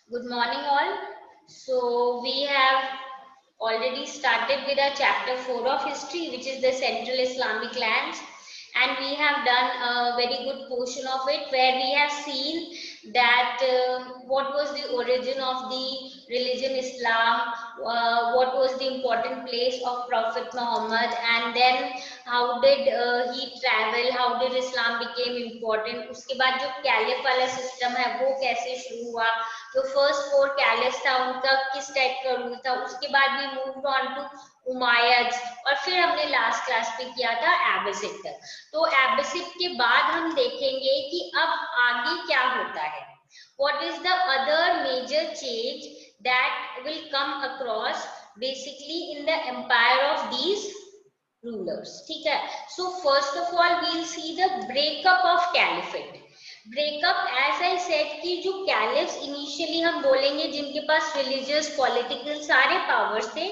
Good morning, all. So, we have already started with our chapter 4 of history, which is the Central Islamic lands. And we have done a very good portion of it where we have seen that what was the origin of the religion Islam, what was the important place of Prophet Muhammad, and then how did he travel, how did Islam became important. उसके बाद जो caliph वाला system है वो कैसे शुरू हुआ, जो फर्स्ट फोर कैलिफ था उनका किस टाइप का रूल था, उसके बाद भी मूव ऑन टू उमायद, और फिर हमने लास्ट क्लास पे किया था एबिसिड तक। तो एबिसिड के बाद हम देखेंगे कि अब आगे क्या होता है, what is the other major change that will come across basically in the empire of these rulers। ठीक है, so first of all we'll see the breakup of caliphate। Breakup as I said कि जो caliphs initially हम बोलेंगे जिनके पास religious political सारे powers थे,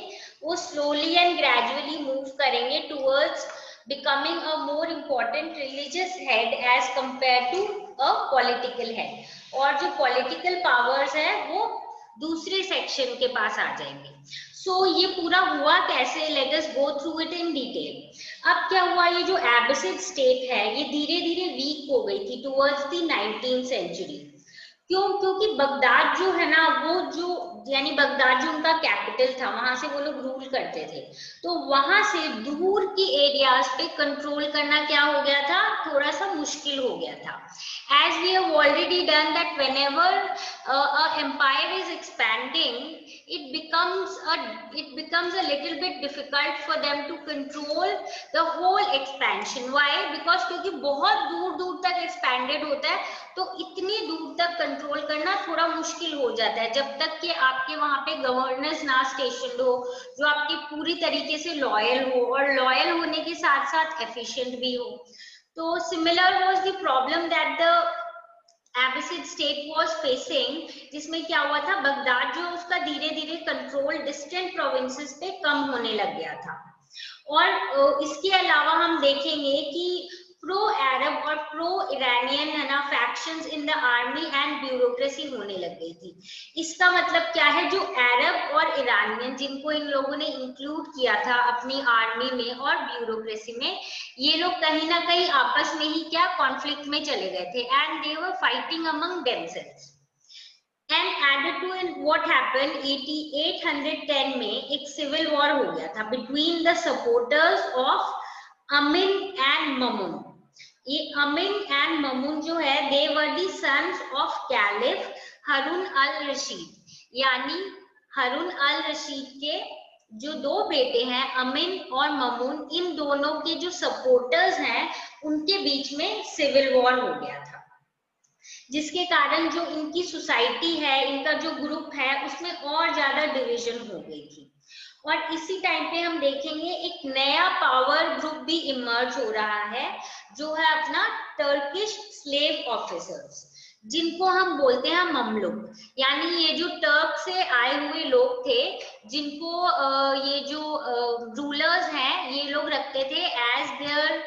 वो स्लोली एंड ग्रेजुअली मूव करेंगे towards becoming a more important religious head as compared to a political head, और जो political powers है वो दूसरे सेक्शन के पास आ जाएंगे। सो ये पूरा हुआ कैसे, let us go through it in detail. अब क्या हुआ, ये जो एबिसिड स्टेट है ये धीरे धीरे वीक हो गई थी टुवर्ड्स द 19th सेंचुरी। क्यों? क्योंकि बगदाद जो है ना, वो जो यानी बगदाद जो उनका कैपिटल था, वहां से वो लोग रूल करते थे, तो वहां से दूर की एरियाज पे कंट्रोल करना क्या हो गया था, थोड़ा सा मुश्किल हो गया था। as we have already done that whenever a empire is expanding, it becomes a little bit difficult for them to control the whole expansion। why? because क्योंकि बहुत दूर दूर तक expanded होता है, तो इतनी दूर तक कंट्रोल करना थोड़ा मुश्किल हो जाता है जब तक कि आपके वहां पे गवर्नेंस ना स्टेशन हो जो आपके पूरी तरीके से लॉयल हो, और लॉयल होने के साथ साथ एफिशिएंट भी हो। तो similar was the problem that the Abbasid state was facing, जिसमें क्या हुआ था, बगदाद जो उसका धीरे धीरे कंट्रोल डिस्टेंट प्रोविंसेस पे कम होने लग गया था। और इसके अलावा हम देखेंगे कि प्रो अरब और प्रो इरानियन है ना factions in the army and bureaucracy होने लग गई थी। इसका मतलब क्या है, जो अरब और इरानियन जिनको इन लोगों ने इंक्लूड किया था अपनी आर्मी में और ब्यूरोक्रेसी में, ये लोग कहीं ना कहीं आपस में ही क्या कॉन्फ्लिक्ट में चले गए थे, and they were fighting among themselves. And added to in what happened 810 में एक सिविल वॉर हो गया था between the supporters of Amin and Mamun. ये अमीन एंड ममून जो है, they were the sons of caliph Harun al Rashid, यानी Harun al Rashid के जो दो बेटे हैं अमीन और ममून, इन दोनों के जो सपोर्टर्स हैं उनके बीच में सिविल वॉर हो गया था, जिसके कारण जो इनकी सोसाइटी है, इनका जो ग्रुप है, उसमें और ज्यादा डिवीजन हो गई थी। और इसी टाइम पे हम देखेंगे एक नया पावर ग्रुप भी इमर्ज हो रहा है, जो है अपना टर्किश स्लेव ऑफिसर्स, जिनको हम बोलते हैं ममलुक। यानी ये जो टर्क से आए हुए लोग थे, जिनको ये जो रूलर्स हैं ये लोग रखते थे एज देयर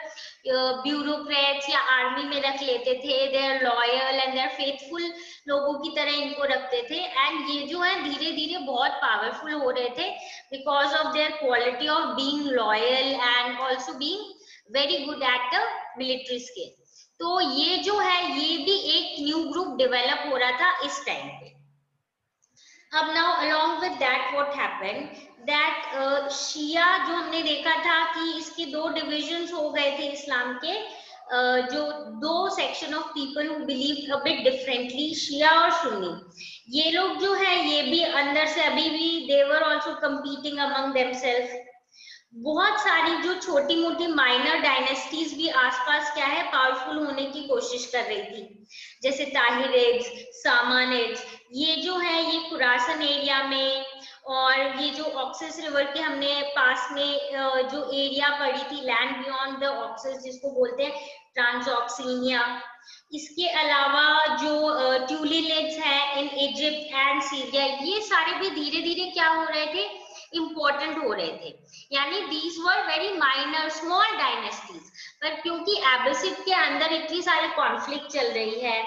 ब्यूरोक्रेट्स या आर्मी में रख लेते थे, their loyal and their faithful लोगों की तरह इनको रखते थे। एंड ये जो है धीरे धीरे बहुत पावरफुल हो रहे थे because of their quality of being loyal and also being very good at the military skill. तो ये जो है ये भी एक न्यू ग्रुप डेवलप हो रहा था इस टाइम पे। अब now along with that what happened that Shia जो हमने देखा था कि इसके दो डिविजन्स हो गए थे इस्लाम के, जो दो section of people who believe a bit differently, Shia और सुन्नी। ये लोग जो है ये भी अंदर से अभी भी they were also competing among themselves. बहुत सारी जो छोटी मोटी माइनर डायनेस्टीज भी आसपास क्या है पावरफुल होने की कोशिश कर रही थी, जैसे ताहिरिड्स, सामानिड्स, ये जो है ये खुरासन एरिया में, और ये जो ऑक्सिस रिवर के हमने पास में जो एरिया पड़ी थी, लैंड बियॉन्ड द ऑक्सिस जिसको बोलते हैं ट्रांसऑक्सिनिया। इसके अलावा जो ट्यूलिनेट्स है इन इजिप्ट एंड सीरिया, ये सारे भी धीरे धीरे क्या हो रहे थे, इंपॉर्टेंट हो रहे थे, यानी these were very minor small dynasties. पर क्योंकि एबसिड के अंदर इतनी सारी कॉन्फ्लिक्ट चल रही है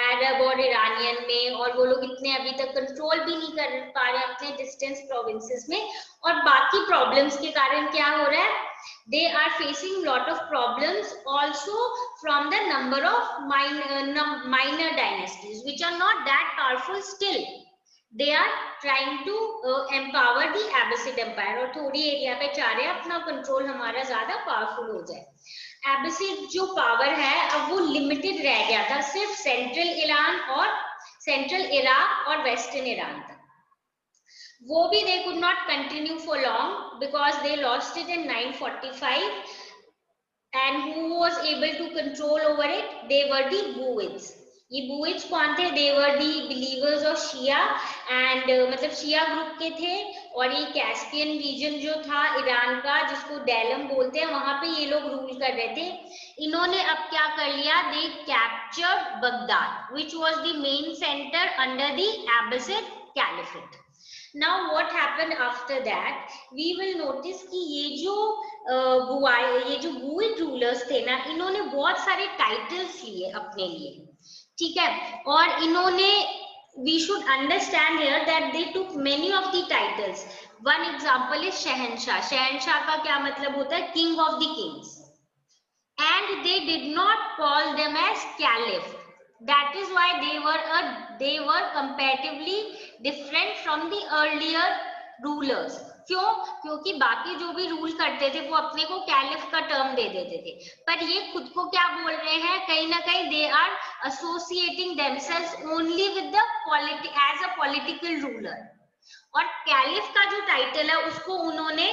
अरब और ईरानियन में, और वो लोग इतने अभी तक कंट्रोल भी नहीं कर पा रहे अपने डिस्टेंस प्रोविंसेस में, और बाकी प्रॉब्लम्स के कारण क्या हो रहा है, they are facing lot of problems also from the number of minor dynasties which are not that powerful still. They are trying to empower the Abbasid empire, और थोड़ी एरिया पे चाह रहे हैं अपना कंट्रोल हमारा ज्यादा पावरफुल हो जाए। एबसिड जो पावर है अब वो लिमिटेड रह गया था सिर्फ सेंट्रल इराक और वेस्टर्न ईरान तक। वो भी they could not continue for long because they lost it in 945, and who was able to control over it? They were the Buyids. ये बुइड्स कौन थे? They were the believers of Shia, and मतलब शिया group के थे, और ये Caspian reason जो था ईरान का जिसको डेलम बोलते हैं वहां पे ये लोग रूल कर रहे थे। इन्होंने अब क्या कर लिया? They captured Baghdad, which was the main center under the Abbasid Caliphate. Now what happened after that? We will notice कि ये जो बुइड रूलर्स थे ना, इन्होंने बहुत सारे टाइटल्स लिए अपने लिए, ठीक है, और इन्होंने we should understand here that they took many of the titles. One example is शहनशाह। शहनशाह का क्या मतलब होता है? King of the kings. And they did not call them as caliph. That is why they were comparatively different from the earlier rulers. क्यों? क्योंकि बाकी जो भी रूल करते थे वो अपने को कैलिफ का टर्म दे देते थे, पर ये खुद को क्या बोल रहे हैं? कहीं ना कहीं they are associating themselves only with the as a political ruler, और कैलिफ का जो टाइटल है उसको उन्होंने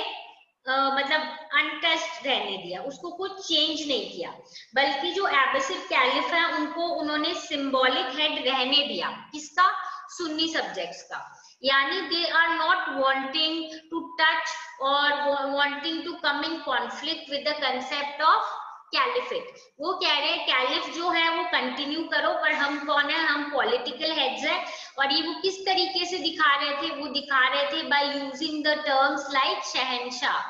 मतलब अनटच्ड रहने दिया, उसको कुछ चेंज नहीं किया, बल्कि जो एबसिड कैलिफ है उनको उन्होंने सिंबॉलिक हेड रहने दिया। किसका? सुन्नी सब्जेक्ट्स का। यानी they are not wanting to touch और wanting to come in conflict with the concept of caliphate. वो कह रहे हैं कैलिफ जो है वो कंटिन्यू करो, पर हम कौन है? हम पॉलिटिकल हेड्स हैं। और ये वो किस तरीके से दिखा रहे थे? वो दिखा रहे थे by using the terms like शहनशाह,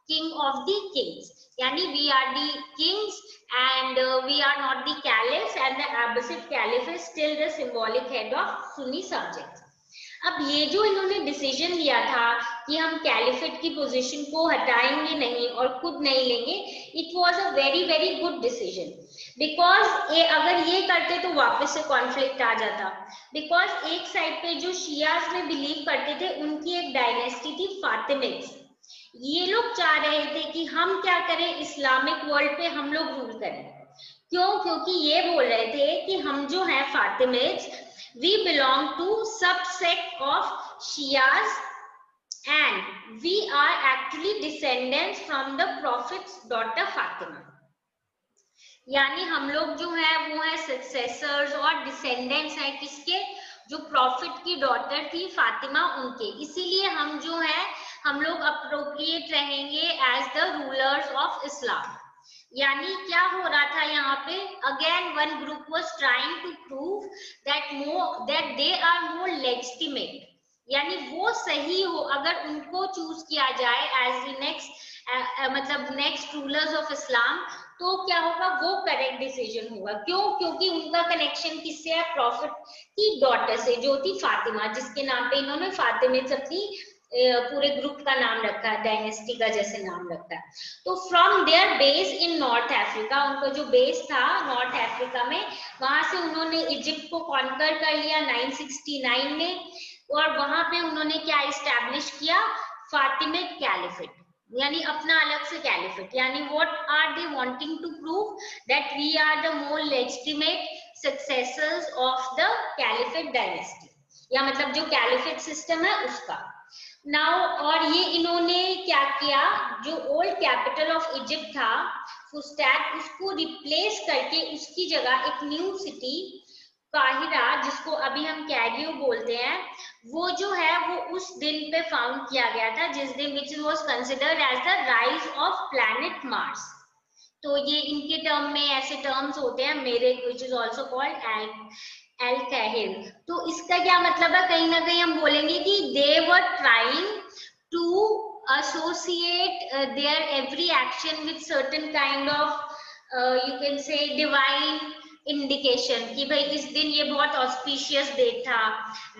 किंग ऑफ द किंग्स, यानी we are the kings and we are not the caliphs, and the Abbasid caliph is still the symbolic head of Sunni subjects. अब ये जो इन्होंने decision लिया था कि हम कैलिफेट की पोजीशन को हटाएंगे नहीं और खुद नहीं लेंगे, it was a very very good decision, because अगर ये करते तो वापस से कॉन्फ्लिक्ट आ जाता। बिकॉज एक साइड पे जो शियाज में बिलीव करते थे उनकी एक डायनेस्टी थी फातिमिड्स, ये लोग चाह रहे थे कि हम क्या करें, इस्लामिक वर्ल्ड पे हम लोग रूल करें। क्यों? क्योंकि ये बोल रहे थे कि हम जो है फातिमिड्स, we belong to subsect of Shias and we are actually descendants from the Prophet's daughter Fatima. यानी हम लोग जो है वो है सक्सेसर्स और डिसेंडेंट्स हैं किसके? जो प्रॉफिट की डॉटर थी फातिमा उनके, इसीलिए हम जो है हम लोग अप्रोप्रिएट रहेंगे as the rulers of Islam. यानी क्या हो रहा था यहाँ पे? Again one group was trying to prove that they are more legitimate, यानी वो सही हो अगर उनको चूज किया जाए as the next rulers of Islam, तो क्या होगा? वो करेक्ट डिसीजन होगा। क्यों? क्योंकि उनका कनेक्शन किससे है? प्रॉफिट की डॉटर से जो थी फातिमा, जिसके नाम पे इन्होंने फातिमिड्स अपनी पूरे ग्रुप का नाम रखा है, डायनेस्टी का जैसे नाम रखा है। तो from there base in north Africa, उनका जो बेस था नॉर्थ अफ्रीका में, वहां से उन्होंने इजिप्ट को कॉन्कर कर लिया 969 में, और वहां पे उन्होंने क्या इस्टेब्लिश किया? फातिमिड कैलिफेट, यानी अपना अलग से कैलिफेट। यानी what are they wanting to prove? That we are the more legitimate successors of the caliphate dynasty, या मतलब जो कैलिफेट सिस्टम है उसका। नाउ और ये इन्होंने क्या किया? जो ओल्ड कैपिटल ऑफ इजिप्ट था फुस्टैट, उसको रिप्लेस करके उसकी जगह एक न्यू सिटी काहिरा, जिसको अभी हम कैरियो बोलते हैं, वो जो है वो उस दिन पे फाउंड किया गया था, जिस दिन which was considered as the rise of planet Mars. तो ये इनके टर्म में ऐसे टर्म्स होते हैं, मेरे विच इज आल्सो कॉल्ड एल-काहिर। तो इसका क्या मतलब है? कहीं ना कहीं हम बोलेंगे कि they were trying to associate their every action with certain kind of you can say divine indication कि भाई इस दिन ये बहुत ऑस्पिशियस डेट था,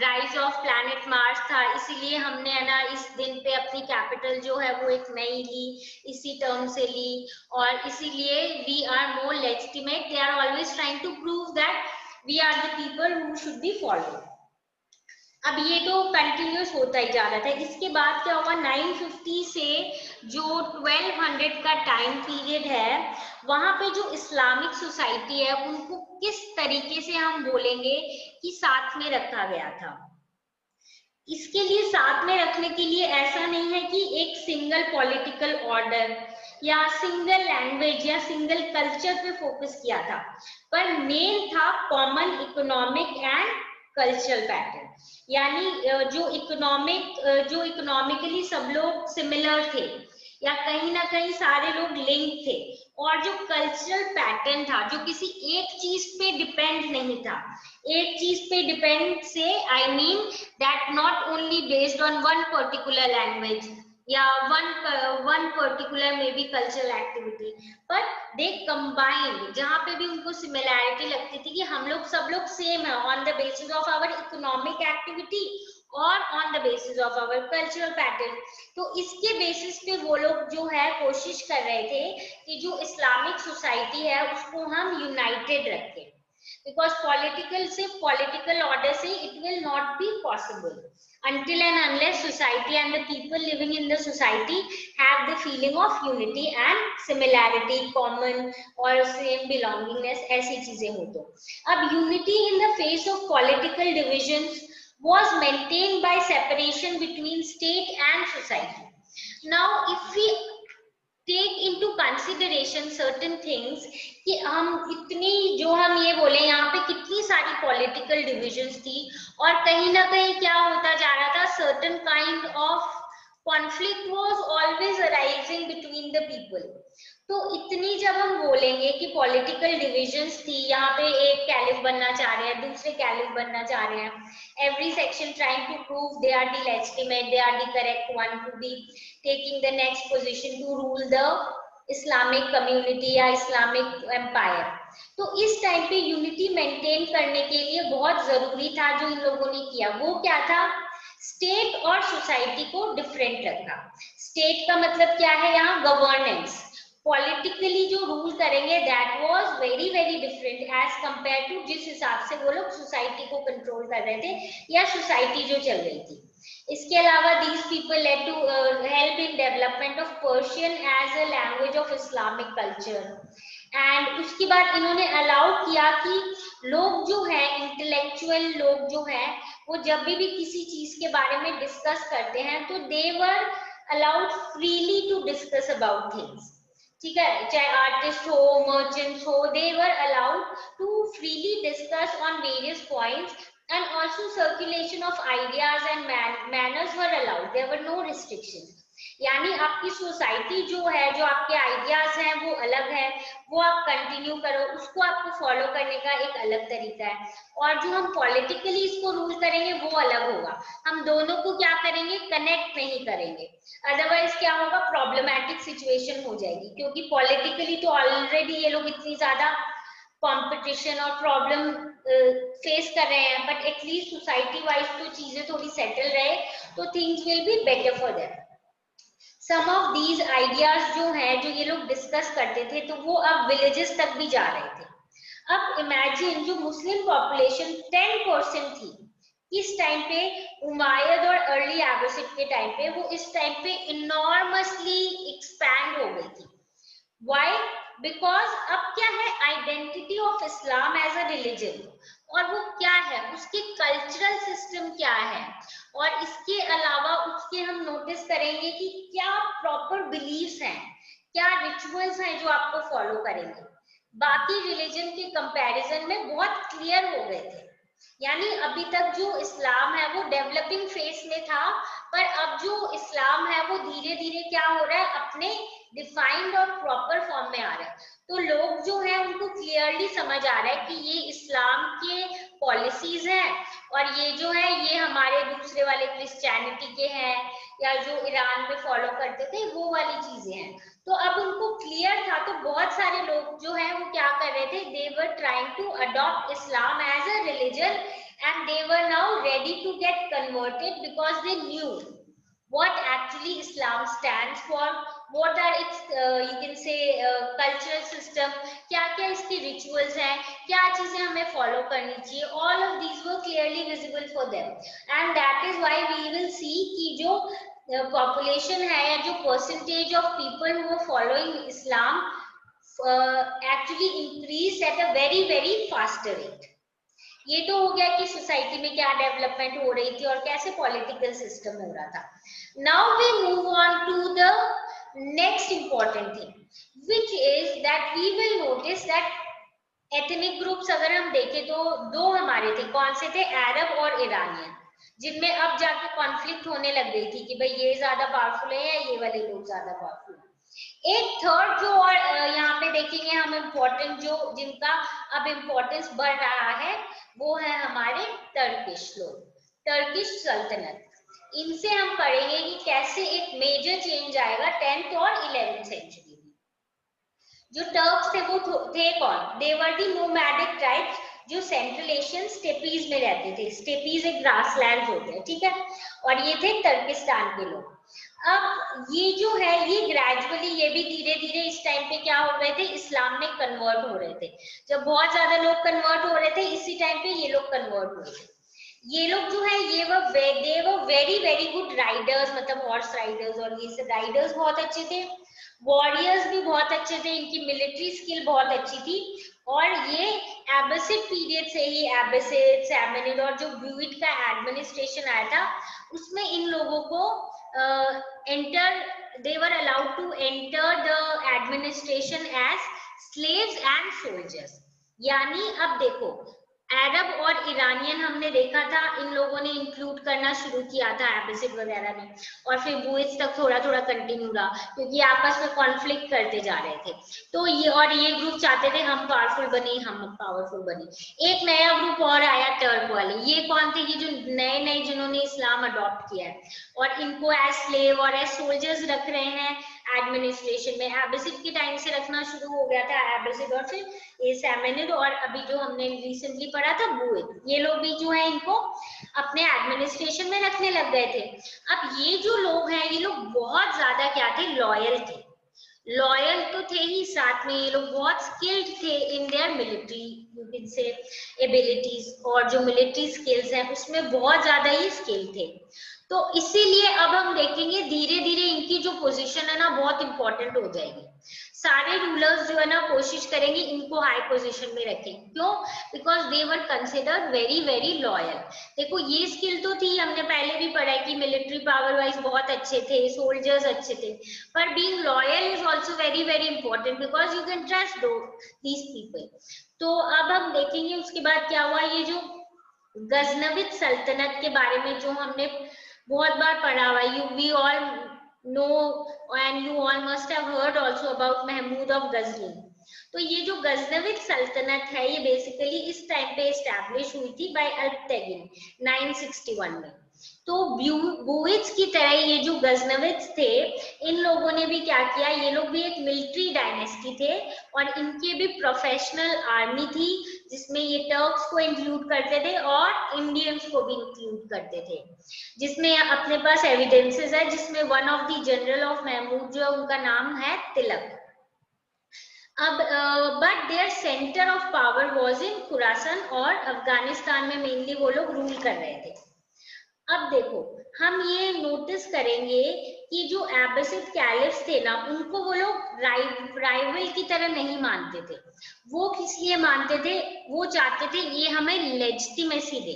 राइज ऑफ प्लैनेट मार्स था, इसीलिए हमने है ना इस दिन पे अपनी कैपिटल जो है वो एक नई ली, इसी टर्म से ली, और इसीलिए we are more legitimate. They are always trying to prove that we are the people who should be followed. अब ये तो कंटिन्यूस होता ही जा रहा था. इसके बाद क्या हुआ, 950 से जो 1200 का टाइम पीरियड है, वहां पे जो इस्लामिक सोसाइटी है उनको किस तरीके से हम बोलेंगे कि साथ में रखा गया था. इसके लिए साथ में रखने के लिए ऐसा नहीं है कि एक सिंगल पॉलिटिकल ऑर्डर या सिंगल लैंग्वेज या सिंगल कल्चर पे फोकस किया था, पर मेन था common economic and cultural pattern. यानी जो इकोनॉमिकली सब लोग सिमिलर थे या कहीं ना कहीं सारे लोग लिंक थे, और जो कल्चरल पैटर्न था जो किसी एक चीज पे डिपेंड नहीं था. एक चीज पे डिपेंड से I mean that not only based on one particular language या one particular may be cultural activity, but they combined, जहां पे भी उनको सिमिलैरिटी लगती थी कि हम लोग सब लोग सेम है on the basis of our economic activity और on the basis of our cultural pattern. तो इसके बेसिस पे वो लोग जो है कोशिश कर रहे थे कि जो इस्लामिक सोसाइटी है उसको हम यूनाइटेड रखें, because political order से it will not be possible until and unless society and the people living in the society have the feeling of unity and similarity, common और same belongingness, ऐसी चीजें हो. तो अब unity in the face of political divisions was maintained by separation between state and society. Now if we take into consideration certain things कि हम इतनी जो हम ये बोले यहाँ पे कितनी सारी पॉलिटिकल डिविजन्स थी, और कहीं ना कहीं क्या होता जा रहा था, certain kind of conflict was always arising between the people. तो इतनी जब हम बोलेंगे कि पॉलिटिकल डिविजन्स थी, यहाँ पे एक कैलिफ बनना चाह रहे हैं, दूसरे कैलिफ बनना चाह रहे हैं, every section trying to prove they are the legitimate, they are the correct one to be taking the next position to rule the Islamic community या इस्लामिक एम्पायर. तो इस टाइम पे यूनिटी मेंटेन करने के लिए बहुत जरूरी था जो इन लोगों ने किया, वो क्या था, स्टेट और सोसाइटी को डिफरेंट रखा. स्टेट का मतलब क्या है, यहाँ गवर्नेंस, पॉलिटिकली जो रूल करेंगे that was very very different as compare to जिस हिसाब से वो लोग सोसाइटी को कंट्रोल कर रहे थे या सोसाइटी जो चल रही थी. इसके अलावा these people led to help in development of Persian as a language of Islamic culture. And उसके बाद इन्होंने अलाउ किया कि लोग जो है इंटेलेक्चुअल लोग जो है वो जब भी किसी चीज के बारे में डिस्कस करते हैं तो they were allowed freely to discuss about things. ठीक है, चाहे आर्टिस्ट हो, मर्चेंट्स हो, they were allowed to freely discuss on various points. And also circulation of ideas and manners were allowed. There were no restrictions. यानी आपकी society जो है, जो आपके आइडियाज हैं वो अलग है, वो आप कंटिन्यू करो, उसको आपको फॉलो करने का एक अलग तरीका है, और जो हम पॉलिटिकली इसको रूल करेंगे वो अलग होगा. हम दोनों को क्या करेंगे, कनेक्ट नहीं करेंगे, अदरवाइज क्या होगा, प्रॉब्लमैटिक सिचुएशन हो जाएगी, क्योंकि पॉलिटिकली तो ऑलरेडी ये लोग इतनी ज्यादा कंपटीशन और प्रॉब्लम फेस कर रहे हैं, बट एटलीस्ट सोसाइटी वाइज तो चीजें थोड़ी सेटल रहे तो things will be better for them. Some of these ideas जो है जो ये लोग डिस्कस करते थे तो वो अब विलेजेस तक भी जा रहे थे. अब इमेजिन जो मुस्लिम पॉपुलेशन 10% थी इस टाइम पे, उमायद और अर्ली एबसिड के टाइम पे, वो इस टाइम पे इनॉर्मसली एक्सपैंड हो गई थी. व्हाई? बिकॉज अब क्या है, identity of Islam as a religion, और वो क्या है, उसके कल्चरल सिस्टम क्या है, और इसके अलावा उसके हम नोटिस करेंगे कि क्या प्रॉपर बिलीव्स हैं, क्या रिचुअल्स हैं जो आपको फॉलो करेंगे. बाकी रिलीजन के कंपैरिजन में बहुत क्लियर हो गए थे. यानी अभी तक जो इस्लाम है वो डेवलपिंग फेज में था, पर अब जो इस्लाम है वो धीरे धीरे क्या हो रहा है, अपने डिफाइंड और प्रॉपर फॉर्म में आ रहा है. तो लोग जो है उनको क्लियरली समझ आ रहा है कि ये इस्लाम के पॉलिसीज हैं और ये जो है ये हमारे दूसरे वाले क्रिश्चियनिटी के हैं या जो ईरान में फॉलो करते थे वो वाली चीजें हैं। तो अब उनको क्लियर था, तो बहुत सारे लोग जो है वो क्या कर रहे थे, they were trying to adopt Islam as a religion and they were now ready to get converted because they knew what actually Islam stands for, what are its you can say cultural system, क्या क्या इसकी rituals हैं, क्या चीजें हमें follow करनी चाहिए, all of these were clearly visible for them and that is why we will see कि जो population है या जो percentage of people who are following Islam actually increased at a very very faster rate। ये तो हो गया कि सोसाइटी में क्या डेवलपमेंट हो रही थी और कैसे पॉलिटिकल सिस्टम हो रहा था। Now we move on to the next important thing which is that we will notice that ethnic groups अगर हम देखें तो दो हमारे थे, कौन से थे, अरब और ईरानियन, जिनमें अब जाके कॉन्फ्लिक्ट होने लग गई थी कि भाई ये ज्यादा पावरफुल है या ये वाले लोग ज्यादा पावरफुल है। एक थर्ड जो और यहाँ पे देखेंगे हम इम्पोर्टेंट जो जिनका अब इम्पोर्टेंस बढ़ रहा है वो है हमारे टर्किश लोग, टर्किश सल्तनत। इनसे हम पढ़ेंगे कि कैसे एक मेजर चेंज आएगा 10th और 11th सेंचुरी में। जो टर्क्स थे वो थे कौन, दे वर दी नोमैडिक ट्राइब्स जो सेंट्रल एशियन स्टेपीज में रहते थे। स्टेपीज एक ग्रासलैंड होते हैं, ठीक है, और ये थे टर्किस्तान के लोग। अब ये जो है ये ग्रेजुअली ये भी धीरे धीरे इस टाइम पे क्या हो रहे थे, इस्लाम में कन्वर्ट हो रहे थे। जब बहुत ज्यादा लोग कन्वर्ट हो रहे थे इसी टाइम पे ये लोग कन्वर्ट हो रहे थे। ये लोग जो है ये वो वेरी वेरी गुड राइडर्स, मतलब हॉर्स राइडर्स, और ये सब राइडर्स बहुत अच्छे थे, वॉरियर्स भी बहुत अच्छे थे, इनकी मिलिट्री स्किल बहुत अच्छी थी। और ये एबसिड पीरियड से ही, एबसिड, सैमेनिड और जो ब्यूइड का एडमिनिस्ट्रेशन आया था उसमें इन लोगों को they were allowed to enter the administration as slaves and soldiers। यानी अब देखो अरब और ईरानियन हमने देखा था, इन लोगों ने इंक्लूड करना शुरू किया था एबसिड वगैरह ने, और फिर बुइड्स तक थोड़ा थोड़ा कंटिन्यू रहा क्योंकि आपस में कॉन्फ्लिक्ट करते जा रहे थे। तो ये ग्रुप चाहते थे हम पावरफुल बने, हम पावरफुल बने। एक नया ग्रुप और आया टर्क वाले, ये कौन थे, ये जो नए नए जिन्होंने इस्लाम अडॉप्ट किया है और इनको एज स्लेव और एज सोल्जर्स रख रहे हैं एडमिनिस्ट्रेशन में। एबसिड के टाइम से रखना शुरू हो गया था एबसिड, और फिर ये सैमेनिड, और अभी जो हमने रिसेंटली पढ़ा था बुइड, ये लोग भी जो है इनको अपने एडमिनिस्ट्रेशन में रखने लग गए थे। अब ये जो लोग हैं ये लोग बहुत ज्यादा क्या थे, लॉयल थे। लॉयल तो थे ही, साथ में ये लोग बहुत स्किल्ड थे इन देयर मिलिट्री से एबिलिटीज, और जो मिलिट्री स्किल्स हैं उसमें बहुत ज्यादा ही स्किल थे। तो इसीलिए अब हम देखेंगे धीरे धीरे इनकी जो पोजीशन है ना बहुत इंपॉर्टेंट हो जाएगी। सारे रूलर्स जो है ना कोशिश करेंगे इनको हाई पोजीशन में रखें, क्यों, because they were considered very very loyal. देखो ये स्किल तो थी, हमने पहले भी पढ़ा है कि मिलिट्री पावर वाइज बहुत अच्छे थे, सोल्जर्स अच्छे थे, पर being loyal is also very very important because you can trust these people. तो अब हम देखेंगे उसके बाद क्या हुआ। ये जो गजनविद सल्तनत के बारे में जो हमने बहुत बार पढ़ा हुआ, we all know and you all must have heard also about Mahmud of Ghazni. तो ये जो गजनविद सल्तनत है ये बेसिकली इस टाइम पे एस्टैब्लिश हुई थी बाय अल्पटेगिन 961 में। तो बुइड्स की तरह ये जो गजनविद्स थे इन लोगों ने भी क्या किया, ये लोग भी एक मिलिट्री डायनेस्टी थे और इनके भी प्रोफेशनल आर्मी थी जिसमें ये टर्क्स को इंक्लूड करते थे और इंडियंस को भी इंक्लूड करते थे, जिसमें अपने पास एविडेंसेस है, जिसमें one of the general of Mahmud जो है उनका नाम है तिलक। अब but their centre of power was in Khurasan और अफगानिस्तान में मेनली वो लोग रूल कर रहे थे। अब देखो हम ये नोटिस करेंगे कि जो एबसिड कैलिफ्स थे ना उनको वो लोग राइवल की तरह नहीं मानते थे। वो किस लिए मानते थे, वो चाहते थे ये हमें लेजिटिमेसी दे।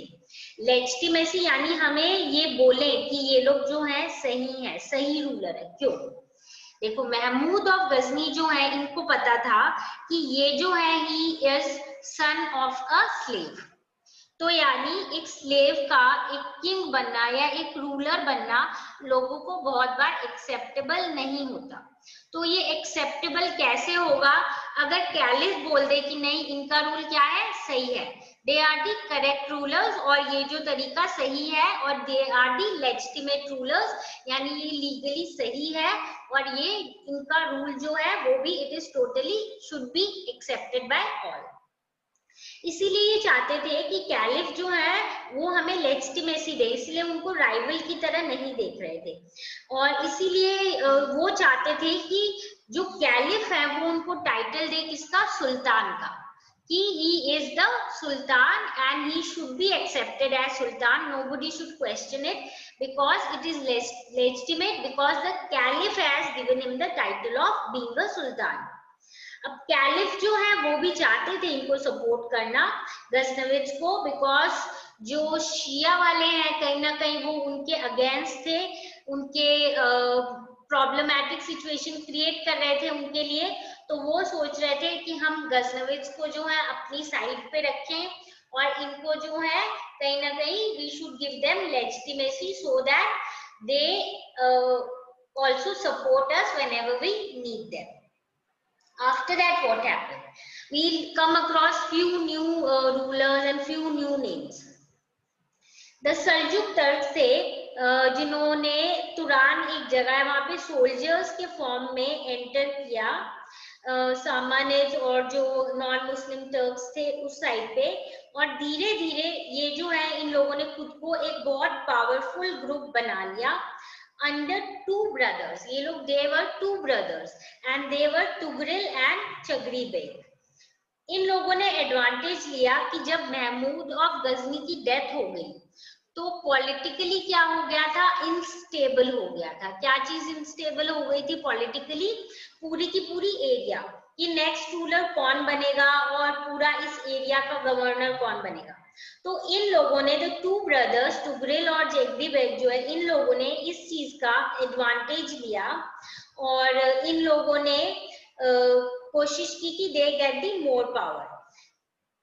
लेजिटिमेसी यानी हमें ये बोले कि ये लोग जो है सही है, सही रूलर है। क्यों, देखो महमूद ऑफ गजनी जो है इनको पता था कि ये जो है he is son of a slave. तो यानी एक स्लेव का एक किंग बनना या एक रूलर बनना लोगों को बहुत बार एक्सेप्टेबल नहीं होता। तो ये एक्सेप्टेबल कैसे होगा, अगर कैलिफ बोल दे कि नहीं इनका रूल क्या है, सही है, they are the correct rulers, और ये जो तरीका सही है, और they are the legitimate rulers, यानी ये लीगली सही है, और ये इनका रूल जो है वो भी it is totally should be accepted by all. इसीलिए ये चाहते थे कि कैलिफ जो है वो हमें लेजिटिमेसी दे, इसलिए उनको राइवल की तरह नहीं देख रहे थे, और इसीलिए वो चाहते थे कि जो कैलिफ है वो उनको टाइटल दे किसका, सुल्तान का, कि he is the sultan and he should be accepted as sultan, nobody should question it because it is legitimate, because the caliph has given him the title of being a sultan। अब caliph जो है वो भी चाहते थे इनको support करना, गजनविज को, बिकॉज जो शिया वाले हैं कहीं ना कहीं वो उनके अगेंस्ट थे, उनके प्रॉब्लमेटिक सिचुएशन क्रिएट कर रहे थे उनके लिए, तो वो सोच रहे थे कि हम गजनविज को जो है अपनी साइड पे रखें, और इनको जो है कहीं ना कहीं we should give them legitimacy so that they also support us whenever we need them। After that what happened, we'll come across few new rulers and few new names। the Seljuk Turks थे जिन्होंने तुरान एक जगह है वहां पे soldiers के form में enter किया, सामानिज और जो नॉन मुस्लिम टर्क्स थे उस साइड पे, और धीरे धीरे ये जो है इन लोगों ने खुद को एक बहुत पावरफुल ग्रुप बना लिया under two brothers। ये लोग they were two brothers and they were Tughril and Chaghri Beg. इन लोगों ने एडवांटेज लिया कि जब महमूद ऑफ गजनी की डेथ हो गई तो पॉलिटिकली क्या हो गया था, इनस्टेबल हो गया था। क्या चीज इनस्टेबल हो गई थी पॉलिटिकली, पूरी की पूरी एरिया कि नेक्स्ट रूलर कौन बनेगा और पूरा इस एरिया का गवर्नर कौन बनेगा। तो इन लोगों ने जो टू ब्रदर्स तुगरिल और जेगदी बेग जो है, इन लोगों ने इस चीज का एडवांटेज लिया और इन लोगों ने कोशिश की कि they get the more power.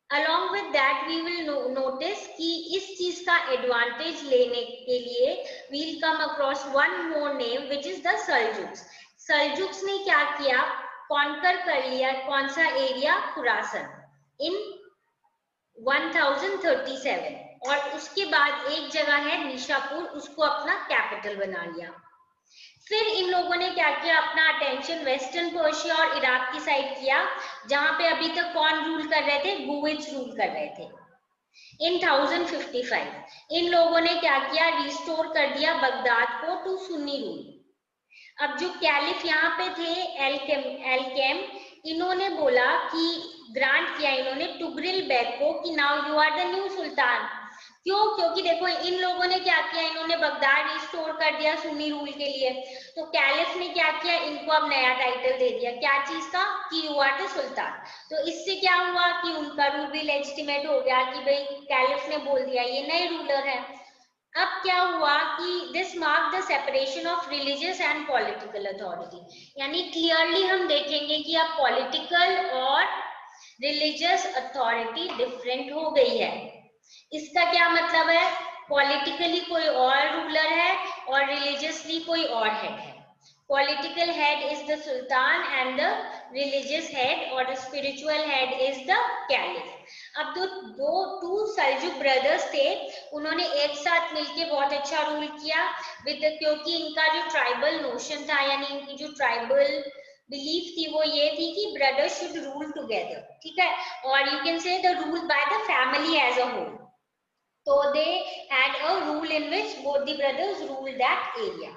Along with that we will notice कि इस चीज का एडवांटेज लेने के लिए we'll come across one more name which is the Seljuks। Seljuks ने क्या किया, कॉन्कर कर लिया कौन सा एरिया, खुरासन इन 1037, और उसके बाद एक जगह है निशापुर, उसको अपना कैपिटल बना लिया। फिर इन लोगों ने क्या किया, अपना अटेंशन वेस्टर्न पर्शिया और इराक की साइड किया, जहां पे अभी तक कौन रूल कर रहे थे, बुविज रूल कर रहे थे। इन 1055 इन लोगों ने क्या किया, रिस्टोर कर दिया बगदाद को टू सुन्नी रूल। अब जो कैलिफ यहाँ पे थे एलकेम, इन्होंने बोला कि ग्रांट किया इन्होंने तुगरिल बेग को कि now you are the new sultan. क्यों, क्योंकि देखो इन लोगों ने क्या किया, इन्होंने बगदाद रिस्टोर कर दिया सुन्नी रूल के लिए, तो कैलिफ ने क्या किया, इनको अब नया टाइटल दे दिया, क्या चीज का, कि यू आर द सुल्तान। तो इससे क्या हुआ कि उनका रूल भी लेजिटिमेट हो गया कि भाई कैलिफ ने बोल दिया ये नए रूलर है। अब क्या हुआ कि this mark the separation of religious and political authority, यानी क्लियरली हम देखेंगे कि अब पॉलिटिकल और रिलीजियस अथॉरिटी डिफरेंट हो गई है। इसका क्या मतलब है, पॉलिटिकली कोई और रूलर है और रिलीजियसली कोई और हेड है। Political head is the sultan and the religious head और the spiritual head is the caliph. अब दो टू सल्जुक ब्रदर्स थे, उन्होंने एक साथ मिलके बहुत अच्छा रूल किया क्योंकि इनका जो ट्राइबल नोशन था, यानी इनकी जो ट्राइबल बिलीफ थी वो ये थी कि ब्रदर्स शुड रूल टुगेदर, ठीक है, और you can say the rule by the family as a whole. So they had a rule in which both the brothers ruled that area।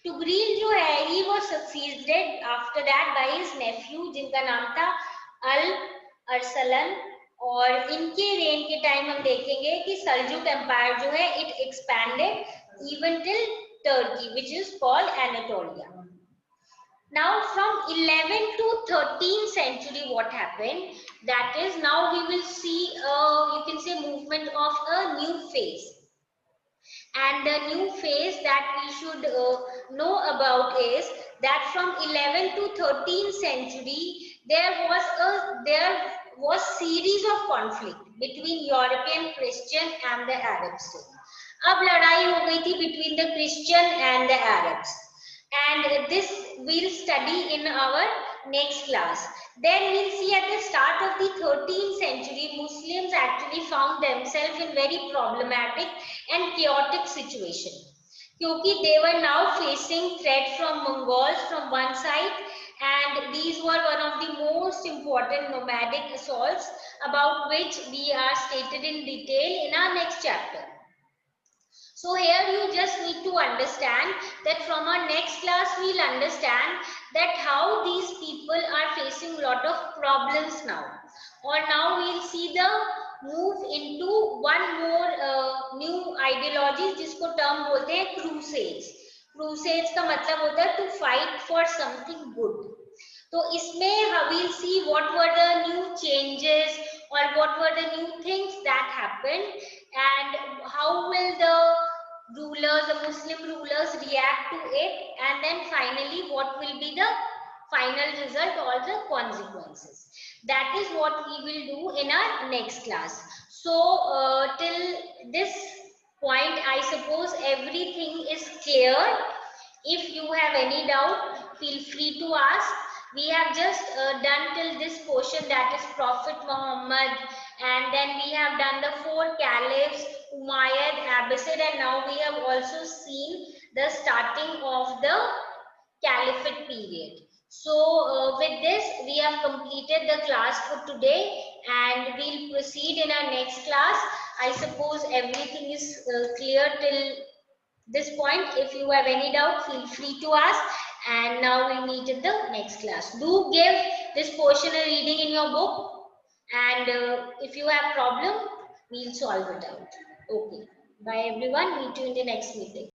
तुगरील जो है he was succeeded after that by his nephew जिनका नाम था अल अरसलन, और इनके rain के time हम देखेंगे कि सल्जुक एम्पायर जो है it expanded even till Turkey which is called Anatolia। Now from 11th to 13th century what happened, that is now we will see you can say movement of a new phase, and the new phase that we should know about is that from 11th to 13th century there was series of conflict between European Christian and the Arabs। अब लड़ाई हो गई थी between the Christian and the Arabs, and this we'll study in our next class. Then we'll see at the start of the 13th century, Muslims actually found themselves in very problematic and chaotic situation. Because they were now facing threat from Mongols from one side, and these were one of the most important nomadic assaults about which we are stated in detail in our next chapter. So here you just need to understand that from our next class we'll understand that how these people are facing lot of problems now. Or now we'll see the move into one more new ideology जिसको term बोलते हैं crusades. Crusades का मतलब होता है to fight for something good. तो इसमें we'll see what were the new changes or what were the new things that happened and how will the rulers, the Muslim rulers react to it, and then finally what will be the final result or the consequences. That is what we will do in our next class. So till this point I suppose everything is clear. If you have any doubt, feel free to ask. We have just done till this portion, that is Prophet Muhammad, and then we have done the 4 caliphs, Umayyad, Abbasid, and now we have also seen the starting of the caliphate period. So with this we have completed the class for today, and we'll proceed in our next class. I suppose everything is clear till this point. If you have any doubt, feel free to ask, and now we meet in the next class. Do give this portion a reading in your book, and if you have problem, we'll solve it out. Okay, bye everyone, meet you in the next meeting.